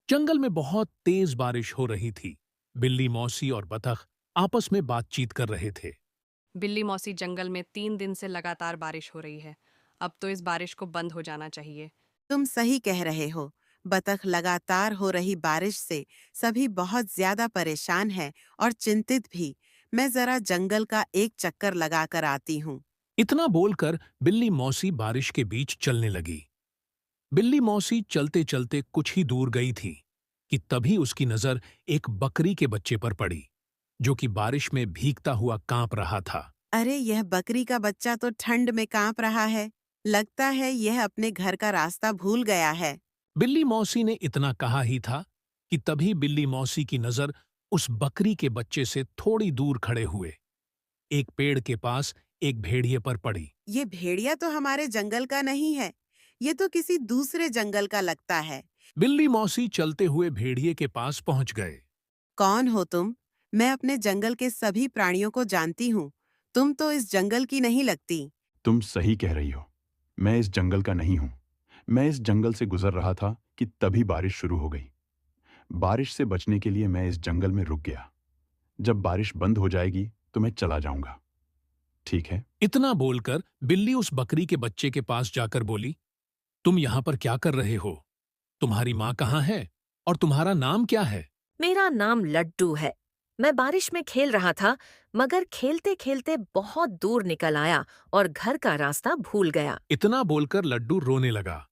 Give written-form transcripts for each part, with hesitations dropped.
जंगल में बहुत तेज बारिश हो रही थी। बिल्ली मौसी और बतख आपस में बातचीत कर रहे थे। बिल्ली मौसी जंगल में 3 दिन से लगातार बारिश हो रही है। अब तो इस बारिश को बंद हो जाना चाहिए। तुम सही कह रहे हो। बतख लगातार हो रही बारिश से सभी बहुत ज्यादा परेशान है और चिंतित भी। मैं जरा जंगल का एक चक्कर लगाकर आती हूँ। इतना बोलकर बिल्ली मौसी बारिश के बीच चलने लगी। बिल्ली मौसी चलते चलते कुछ ही दूर गई थी कि तभी उसकी नजर एक बकरी के बच्चे पर पड़ी, जो कि बारिश में भीगता हुआ कांप रहा था। अरे, यह बकरी का बच्चा तो ठंड में कांप रहा है। लगता है यह अपने घर का रास्ता भूल गया है। बिल्ली मौसी ने इतना कहा ही था कि तभी बिल्ली मौसी की नजर उस बकरी के बच्चे से थोड़ी दूर खड़े हुए एक पेड़ के पास एक भेड़िए पर पड़ी। ये भेड़िया तो हमारे जंगल का नहीं है। ये तो किसी दूसरे जंगल का लगता है। बिल्ली मौसी चलते हुए भेड़िए के पास पहुंच गए। कौन हो तुम? मैं अपने जंगल के सभी प्राणियों को जानती हूँ। तुम तो इस जंगल की नहीं लगती। तुम सही कह रही हो। मैं इस जंगल का नहीं हूं। मैं इस जंगल से गुजर रहा था कि तभी बारिश शुरू हो गई। बारिश से बचने के लिए मैं इस जंगल में रुक गया। जब बारिश बंद हो जाएगी तो मैं चला जाऊंगा। ठीक है। इतना बोलकर बिल्ली उस बकरी के बच्चे के पास जाकर बोली, तुम यहाँ पर क्या कर रहे हो? तुम्हारी माँ कहाँ है? और तुम्हारा नाम क्या है? मेरा नाम लड्डू है। मैं बारिश में खेल रहा था, मगर खेलते खेलते बहुत दूर निकल आया और घर का रास्ता भूल गया। इतना बोलकर लड्डू रोने लगा।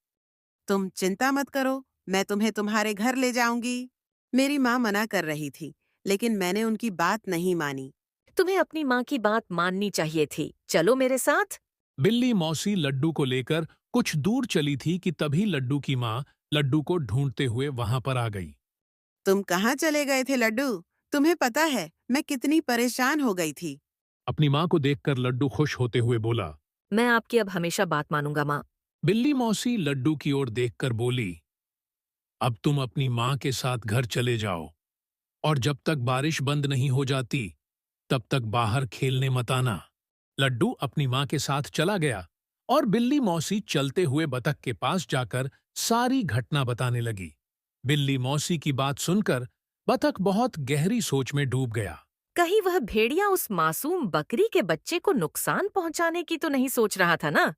तुम चिंता मत करो। मैं तुम्हें तुम्हारे घर ले जाऊंगी। मेरी माँ मना कर रही थी, लेकिन मैंने उनकी बात नहीं मानी। तुम्हें अपनी माँ की बात माननी चाहिए थी। चलो मेरे साथ। बिल्ली मौसी लड्डू को लेकर कुछ दूर चली थी कि तभी लड्डू की माँ लड्डू को ढूंढते हुए वहां पर आ गई। तुम कहाँ चले गए थे लड्डू? तुम्हें पता है मैं कितनी परेशान हो गई थी। अपनी माँ को देखकर लड्डू खुश होते हुए बोला। मैं आपकी अब हमेशा बात मानूंगा माँ। बिल्ली मौसी लड्डू की ओर देखकर बोली, अब तुम अपनी माँ के साथ घर चले जाओ और जब तक बारिश बंद नहीं हो जाती तब तक बाहर खेलने मत आना। लड्डू अपनी माँ के साथ चला गया और बिल्ली मौसी चलते हुए बतख के पास जाकर सारी घटना बताने लगी। बिल्ली मौसी की बात सुनकर बतख बहुत गहरी सोच में डूब गया। कहीं वह भेड़िया उस मासूम बकरी के बच्चे को नुकसान पहुंचाने की तो नहीं सोच रहा था ना?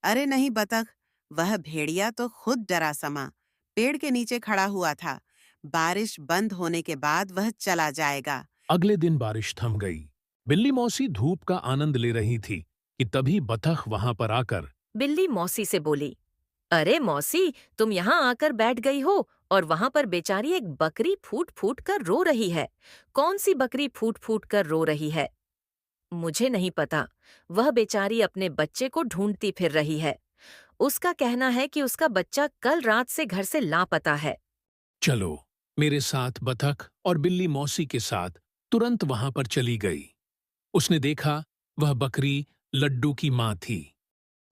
अरे नहीं बतख, वह भेड़िया तो खुद डरा समा। पेड़ के नीचे खड़ा हुआ था। बारिश बंद होने के बाद वह चला जाएगा। अगले दिन बारिश थम गई। बिल्ली मौसी धूप का आनंद ले रही थी कि तभी बतख वहां पर आकर बिल्ली मौसी से बोली, अरे मौसी, तुम यहाँ आकर बैठ गई हो और वहां पर बेचारी एक बकरी फूट फूट कर रो रही है। कौन सी बकरी फूट फूट कर रो रही है? मुझे नहीं पता। वह बेचारी अपने बच्चे को ढूंढती फिर रही है। उसका कहना है कि उसका बच्चा कल रात से घर से लापता है। चलो मेरे साथ। बतख और बिल्ली मौसी के साथ तुरंत वहां पर चली गई। उसने देखा वह बकरी लड्डू की माँ थी।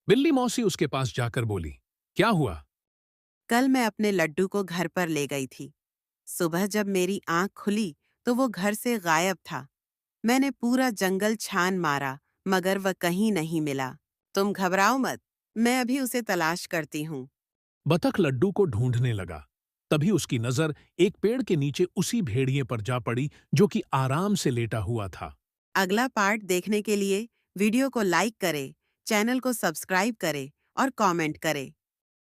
बिल्ली मौसी उसके पास जाकर बोली, क्या हुआ? कल मैं अपने लड्डू को घर पर ले गई थी। सुबह जब मेरी आंख खुली तो वो घर से गायब था। मैंने पूरा जंगल छान मारा, मगर वह कहीं नहीं मिला। तुम घबराओ मत, मैं अभी उसे तलाश करती हूँ। बतख लड्डू को ढूंढने लगा। तभी उसकी नजर एक पेड़ के नीचे उसी भेड़िए पर जा पड़ी जो कि आराम से लेटा हुआ था। अगला पार्ट देखने के लिए वीडियो को लाइक करें, चैनल को सब्सक्राइब करें और कमेंट करें।